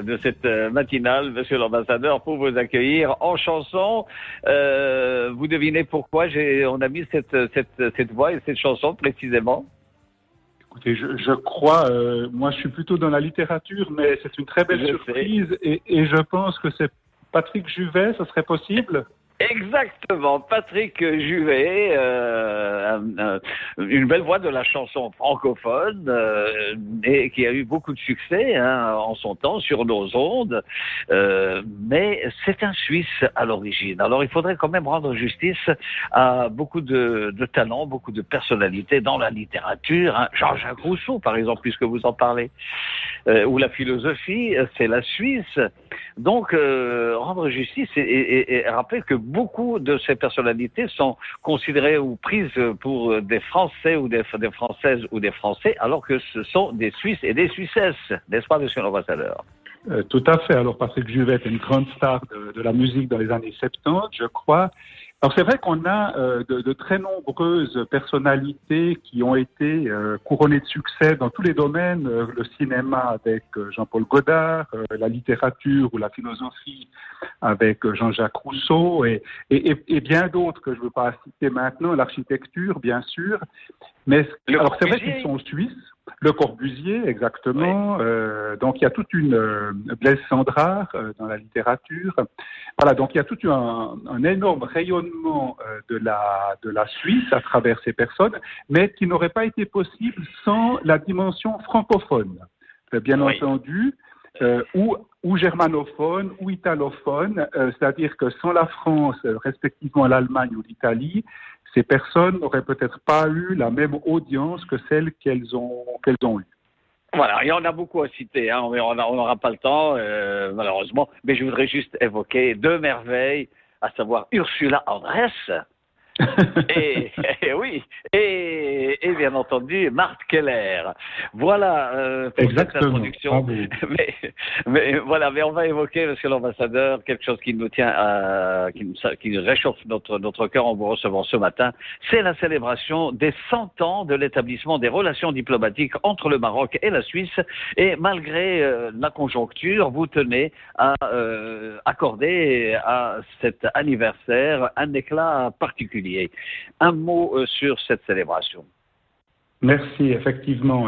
de cette matinale, monsieur l'ambassadeur, pour vous accueillir en chanson. Vous devinez pourquoi on a mis cette voix et cette chanson précisément? Écoutez, je crois, moi je suis plutôt dans la littérature, mais c'est une très belle surprise et je pense que c'est Patrick Juvet, ce serait possible? Exactement, Patrick Juvet, une belle voix de la chanson francophone et qui a eu beaucoup de succès en son temps sur nos ondes, mais c'est un Suisse à l'origine. Alors il faudrait quand même rendre justice à beaucoup de talents, beaucoup de personnalités dans la littérature. Jean-Jacques Rousseau, par exemple, puisque vous en parlez, ou la philosophie, c'est la Suisse. Donc rendre justice et rappeler que beaucoup de ces personnalités sont considérées ou prises pour des Français ou des Françaises ou des Français, alors que ce sont des Suisses et des Suissesses, n'est-ce pas, monsieur l'ambassadeur? Tout à fait. Alors Patrick Juvet est une grande star de la musique dans les années 70, je crois. Alors c'est vrai qu'on a de très nombreuses personnalités qui ont été couronnées de succès dans tous les domaines, le cinéma avec Jean-Paul Godard, la littérature ou la philosophie avec Jean-Jacques Rousseau et bien d'autres que je ne veux pas citer maintenant, l'architecture bien sûr. Mais alors c'est vrai qu'ils sont suisses. Le Corbusier, exactement. Oui. Donc il y a toute une Blaise Cendrars dans la littérature. Voilà, donc il y a tout un énorme rayonnement de la Suisse à travers ces personnes, mais qui n'aurait pas été possible sans la dimension francophone, bien entendu, ou germanophone ou italophone, c'est-à-dire que sans la France, respectivement l'Allemagne ou l'Italie, ces personnes n'auraient peut-être pas eu la même audience que celle qu'elles ont eue. Voilà, il y en a beaucoup à citer, on n'aura pas le temps, malheureusement, mais je voudrais juste évoquer deux merveilles, à savoir Ursula Andress, et bien entendu Marthe Keller. Voilà pour cette introduction. Mais on va évoquer, monsieur l'ambassadeur, quelque chose qui nous tient qui réchauffe notre cœur en vous recevant ce matin. C'est la célébration des 100 ans de l'établissement des relations diplomatiques entre le Maroc et la Suisse. Et malgré la conjoncture, vous tenez à accorder à cet anniversaire un éclat particulier. Un mot sur cette célébration. Merci, effectivement.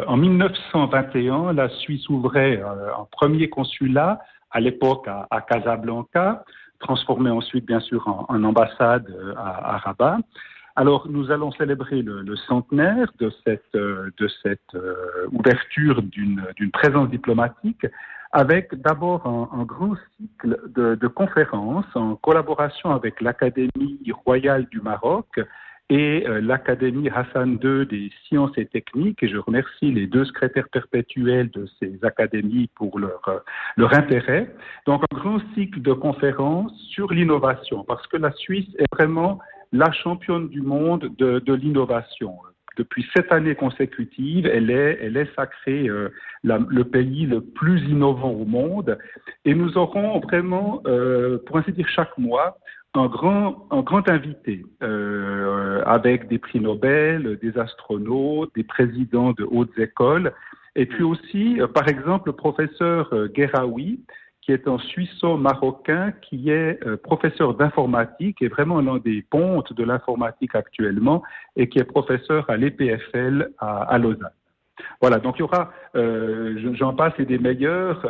En 1921, la Suisse ouvrait un premier consulat, à l'époque à Casablanca, transformé ensuite, bien sûr, en ambassade à Rabat. Alors, nous allons célébrer le centenaire de cette ouverture d'une présence diplomatique avec d'abord un grand cycle de conférences en collaboration avec l'Académie royale du Maroc et l'Académie Hassan II des sciences et techniques. Et je remercie les deux secrétaires perpétuels de ces académies pour leur intérêt. Donc, un grand cycle de conférences sur l'innovation, parce que la Suisse est vraiment la championne du monde de l'innovation. Depuis 7 années consécutives, elle est sacrée le pays le plus innovant au monde. Et nous aurons vraiment, pour ainsi dire, chaque mois, un grand invité avec des prix Nobel, des astronautes, des présidents de hautes écoles, et puis aussi, par exemple, le professeur Gueraoui, qui est un Suisseau-marocain, qui est professeur d'informatique et vraiment l'un des pontes de l'informatique actuellement, et qui est professeur à l'EPFL à Lausanne. Voilà, donc il y aura, j'en passe, et des meilleurs,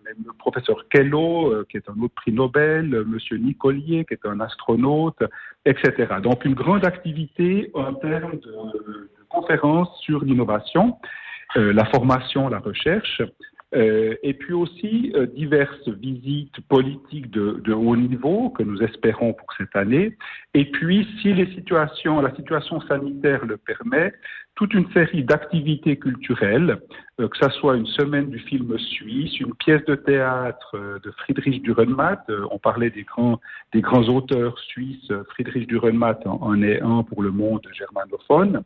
même le professeur Kello, qui est un autre prix Nobel, monsieur Nicolier, qui est un astronaute, etc. Donc une grande activité en termes de conférences sur l'innovation, la formation, la recherche, et puis aussi diverses visites politiques de haut niveau que nous espérons pour cette année. Et puis, si la situation sanitaire le permet, toute une série d'activités culturelles, que ça soit une semaine du film suisse, une pièce de théâtre de Friedrich Dürrenmatt. On parlait des grands auteurs suisses. Friedrich Dürrenmatt en est un pour le monde germanophone,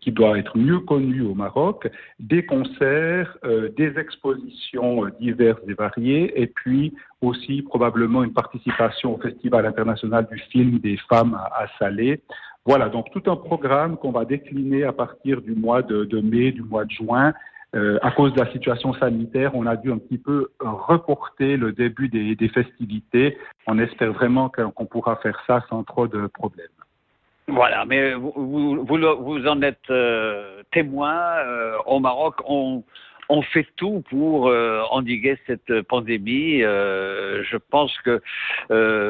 qui doit être mieux connu au Maroc. Des concerts, des expositions diverses et variées, et puis aussi probablement une participation au Festival international du film des femmes à Salé. Voilà, donc tout un programme qu'on va décliner à partir du mois de mai, du mois de juin, à cause de la situation sanitaire, on a dû un petit peu reporter le début des festivités. On espère vraiment qu'on pourra faire ça sans trop de problèmes. Voilà, mais vous en êtes témoin. Au Maroc, on fait tout pour endiguer cette pandémie. Je pense que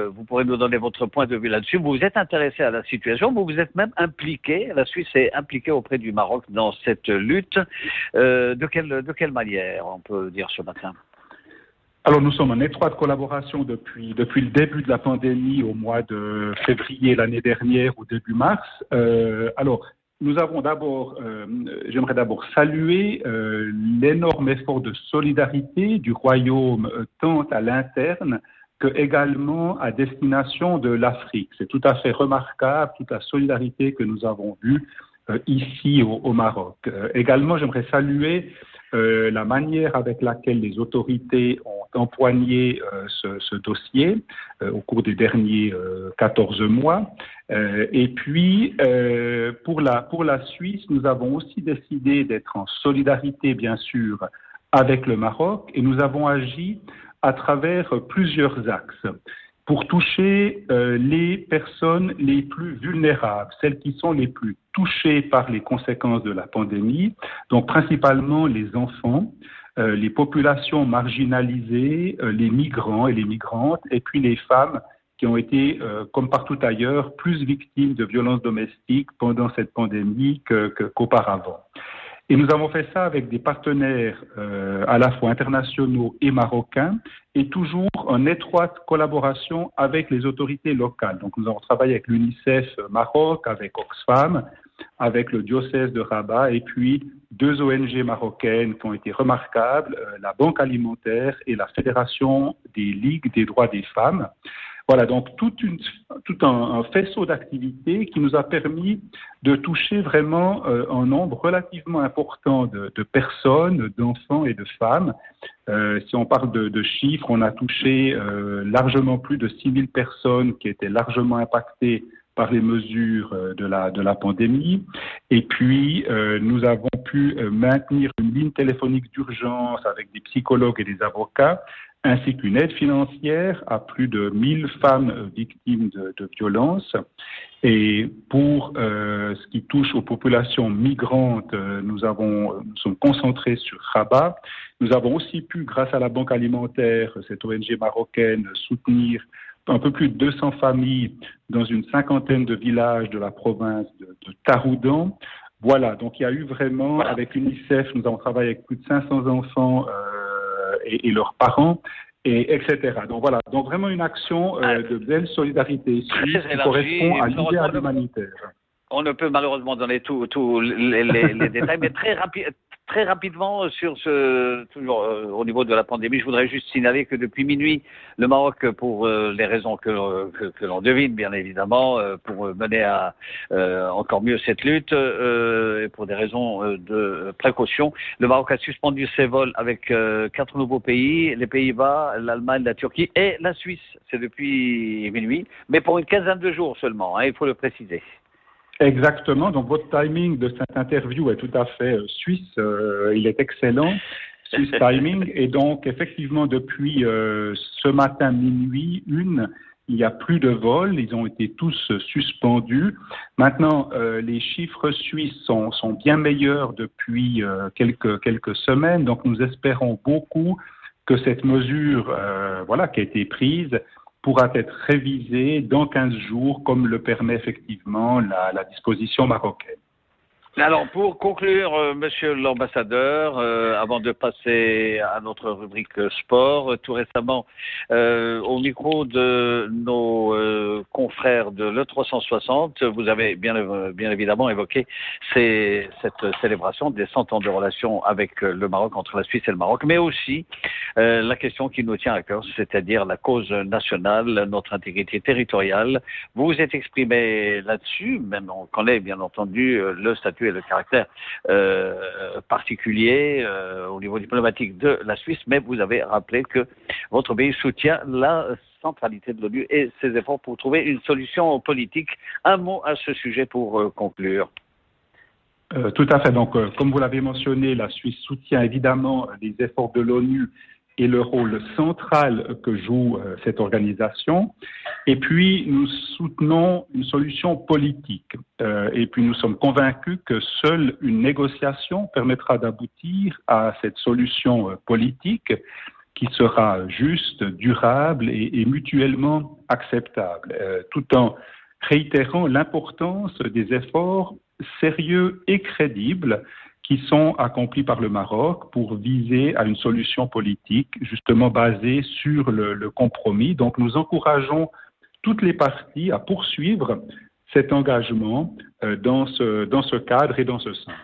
vous pourrez nous donner votre point de vue là-dessus. Vous vous êtes intéressé à la situation, vous vous êtes même impliqué, la Suisse est impliquée auprès du Maroc dans cette lutte. De quelle manière, on peut dire ce matin? Alors, nous sommes en étroite collaboration depuis le début de la pandémie au mois de février l'année dernière ou début mars. Nous avons j'aimerais d'abord saluer l'énorme effort de solidarité du Royaume tant à l'interne que également à destination de l'Afrique. C'est tout à fait remarquable, toute la solidarité que nous avons vue ici au Maroc. Également, j'aimerais saluer la manière avec laquelle les autorités ont empoigné ce dossier au cours des derniers 14 mois. Et puis, pour la Suisse, nous avons aussi décidé d'être en solidarité, bien sûr, avec le Maroc, et nous avons agi à travers plusieurs axes pour toucher les personnes les plus vulnérables, celles qui sont les plus touchées par les conséquences de la pandémie, donc principalement les enfants, les populations marginalisées, les migrants et les migrantes, et puis les femmes qui ont été, comme partout ailleurs, plus victimes de violences domestiques pendant cette pandémie qu'auparavant. Et nous avons fait ça avec des partenaires à la fois internationaux et marocains, et toujours en étroite collaboration avec les autorités locales. Donc nous avons travaillé avec l'UNICEF Maroc, avec Oxfam, avec le diocèse de Rabat, et puis 2 ONG marocaines qui ont été remarquables, la Banque alimentaire et la Fédération des ligues des droits des femmes. Voilà, donc tout un faisceau d'activités qui nous a permis de toucher vraiment un nombre relativement important de personnes, d'enfants et de femmes. Si on parle de chiffres, on a touché largement plus de 6 000 personnes qui étaient largement impactées par les mesures de la pandémie. Et puis, nous avons pu maintenir une ligne téléphonique d'urgence avec des psychologues et des avocats, ainsi qu'une aide financière à plus de 1000 femmes victimes de violences. Et pour ce qui touche aux populations migrantes, nous sommes concentrés sur Rabat. Nous avons aussi pu, grâce à la Banque alimentaire, cette ONG marocaine, soutenir un peu plus de 200 familles dans une 50aine de villages de la province de Taroudan. Voilà, donc il y a eu vraiment, avec l'UNICEF, nous avons travaillé avec plus de 500 enfants et leurs parents, etc. Donc voilà, donc vraiment une action de belle solidarité suisse qui correspond à l'idéal humanitaire. On ne peut malheureusement donner tous les détails, mais très rapidement sur toujours au niveau de la pandémie, je voudrais juste signaler que depuis minuit, le Maroc, pour les raisons que l'on devine bien évidemment, pour mener à encore mieux cette lutte, et pour des raisons de précaution, le Maroc a suspendu ses vols avec 4 nouveaux pays, les Pays-Bas, l'Allemagne, la Turquie et la Suisse. C'est depuis minuit, mais pour une quinzaine de jours seulement, il faut le préciser. Exactement. Donc, votre timing de cette interview est tout à fait suisse. Il est excellent. Suisse timing. Et donc, effectivement, depuis ce matin minuit, il n'y a plus de vols. Ils ont été tous suspendus. Maintenant, les chiffres suisses sont bien meilleurs depuis quelques semaines. Donc, nous espérons beaucoup que cette mesure, qui a été prise, pourra être révisé dans 15 jours, comme le permet effectivement la disposition marocaine. Alors, pour conclure, monsieur l'ambassadeur, avant de passer à notre rubrique sport, tout récemment, au micro de nos confrères de l'E360, vous avez bien évidemment évoqué cette célébration des 100 ans de relations avec le Maroc, entre la Suisse et le Maroc, mais aussi la question qui nous tient à cœur, c'est-à-dire la cause nationale, notre intégrité territoriale. Vous vous êtes exprimé là-dessus, même on connaît bien entendu le statut et le caractère particulier au niveau diplomatique de la Suisse, mais vous avez rappelé que votre pays soutient la centralité de l'ONU et ses efforts pour trouver une solution politique. Un mot à ce sujet pour conclure. Tout à fait. Donc, comme vous l'avez mentionné, la Suisse soutient évidemment les efforts de l'ONU et le rôle central que joue cette organisation. Et puis, nous soutenons une solution politique. Et puis, nous sommes convaincus que seule une négociation permettra d'aboutir à cette solution politique qui sera juste, durable et mutuellement acceptable, tout en réitérant l'importance des efforts sérieux et crédibles qui sont accomplis par le Maroc pour viser à une solution politique justement basée sur le compromis. Donc nous encourageons toutes les parties à poursuivre cet engagement dans ce cadre et dans ce sens.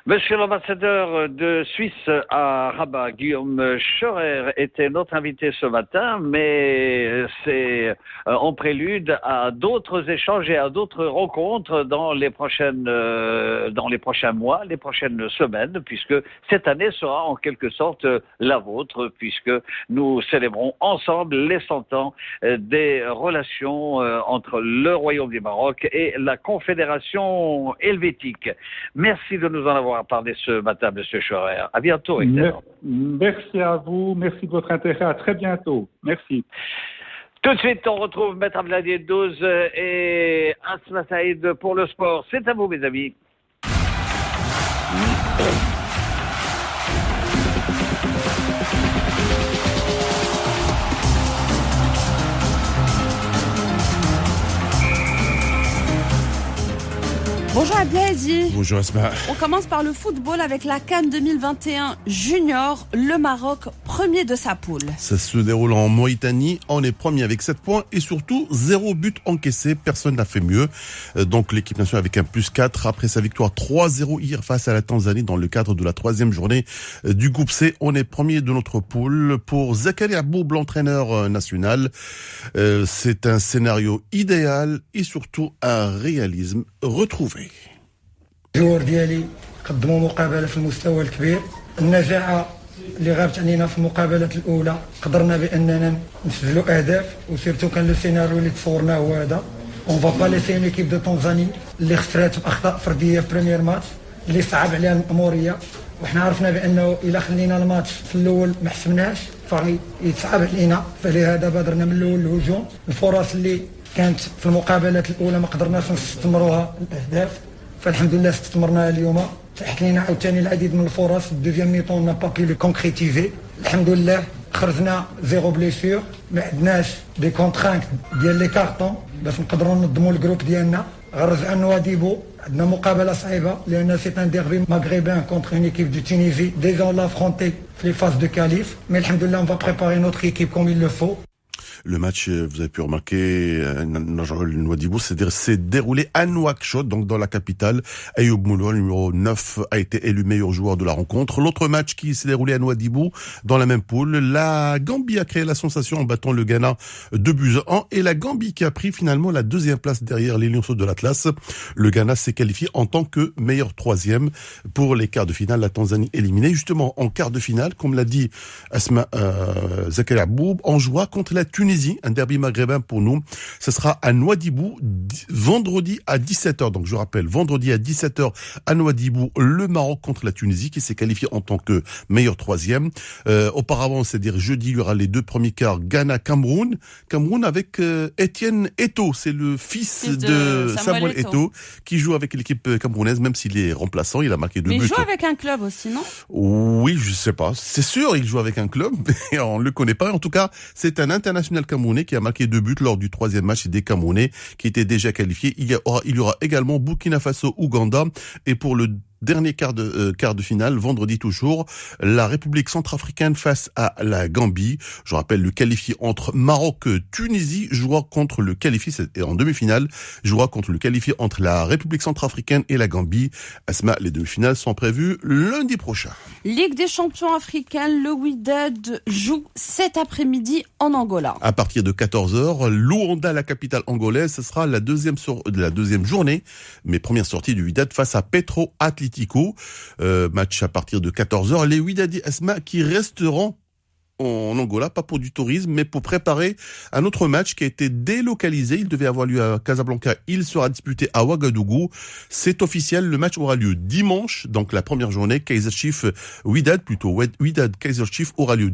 Monsieur l'ambassadeur de Suisse à Rabat, Guillaume Schorer, était notre invité ce matin, mais c'est en prélude à d'autres échanges et à d'autres rencontres dans les prochains mois, les prochaines semaines, puisque cette année sera en quelque sorte la vôtre, puisque nous célébrons ensemble les 100 ans des relations entre le Royaume du Maroc et la Confédération helvétique. Merci de nous en avoir parlé ce matin, Monsieur Schorer. À bientôt. Merci à vous. Merci de votre intérêt. À très bientôt. Merci. Tout de suite, on retrouve Maître Abdelhadi Eddouz et Asma Saïd pour le sport. C'est à vous, mes amis. Bonjour Abdelhadi. Bonjour Asma. On commence par le football avec la CAN 2021 Junior. Le Maroc, premier de sa poule. Ça se déroule en Mauritanie. On est premier avec 7 points et surtout 0 but encaissé. Personne n'a fait mieux. Donc l'équipe nationale avec un +4 après sa victoire 3-0 hier face à la Tanzanie dans le cadre de la 3e journée du groupe C. On est premier de notre poule. Pour Zakaria Boub, l'entraîneur national, c'est un scénario idéal et surtout un réalisme retrouvé. الجوار ديالي قدموا مقابله في المستوى الكبير. النجاعه اللي غابت علينا في المقابلات الاولى قدرنا باننا نسجلوا اهداف وسيرتو كان لو سيناريو اللي تصورناه هو هذا. اون فا با ليسي اون ايكيب دو تنزاني اللي خسرات باخطاء فرديه في بريمير ماتش اللي صعب عليها الماموريه وحنا عرفنا بانه الا خلينا الماتش في الاول ما حسبناش فغي يتصعب علينا فلهذا بادرنا من الاول الهجوم. الفرص اللي كانت في المقابلات الاولى ما قدرناش نستثمروها الاهداف فالحمد لله استثمرناها اليوم. تحت لينا عاوتاني العديد من الفرص. الدوزيام ميطون نا با بي لو كونكريتيزي. الحمد لله خرجنا زيرو بليسيور ما عندناش دي كونترانت ديال لي كارطون باش نقدروا ننظموا الجروب ديالنا. غنرجع نواديبو عندنا مقابله صعيبه لان سي ان ديربي ماغريبان كونتر اون ايكيب دو تونيزي ديجا لافرونتي في لي فاز دو كاليف مي الحمد لله on va préparer notre équipe comme il le faut. Le match, vous avez pu remarquer, Nouadhibou s'est déroulé à Nouakchott, donc dans la capitale. Ayoub Mouloua, numéro 9, a été élu meilleur joueur de la rencontre. L'autre match qui s'est déroulé à Nouadhibou, dans la même poule, la Gambie a créé la sensation en battant le Ghana 2-1. Et la Gambie qui a pris finalement la 2e place derrière les Lionceaux de l'Atlas. Le Ghana s'est qualifié en tant que meilleur 3e pour les quarts de finale. La Tanzanie éliminée. Justement, en quart de finale, comme l'a dit Asma Zakaria Boub, on jouera contre la Tunisie. Un derby maghrébin pour nous. Ce sera à Nouadhibou vendredi à 17h. Donc je rappelle, vendredi à 17h à Nouadhibou, le Maroc contre la Tunisie qui s'est qualifié en tant que meilleur 3e. Auparavant, c'est-à-dire jeudi, il y aura les 2 premiers quarts Ghana-Cameroun. Cameroun avec Etienne Eto'o. C'est le fils de Samuel Eto'o qui joue avec l'équipe camerounaise, même s'il est remplaçant. Il a marqué 2 buts. Mais il joue avec un club aussi, non? Oui, je sais pas. C'est sûr, il joue avec un club, mais on le connaît pas. En tout cas, c'est un international camerounais qui a marqué 2 buts lors du 3e match des Camerounais qui étaient déjà qualifiés. Il y aura également Burkina Faso-Ouganda et pour le dernier quart de finale, vendredi toujours, la République centrafricaine face à la Gambie. Je rappelle, le qualifié entre Maroc-Tunisie jouera contre le qualifié, et en demi-finale, jouera contre le qualifié entre la République centrafricaine et la Gambie. Asma, les demi-finales sont prévues lundi prochain. Ligue des champions africains, le Wydad joue cet après-midi en Angola. À partir de 14h, Luanda, la capitale angolaise, ce sera la deuxième journée, mais première sortie du Wydad face à Petro Atlético. Match à partir de 14h. Les Wydadi Asma qui resteront en Angola, pas pour du tourisme, mais pour préparer un autre match qui a été délocalisé. Il devait avoir lieu à Casablanca, il sera disputé à Ouagadougou. C'est officiel, le match aura lieu dimanche, donc la première journée. Kaizer Chiefs Wydad Kaizer Chiefs aura lieu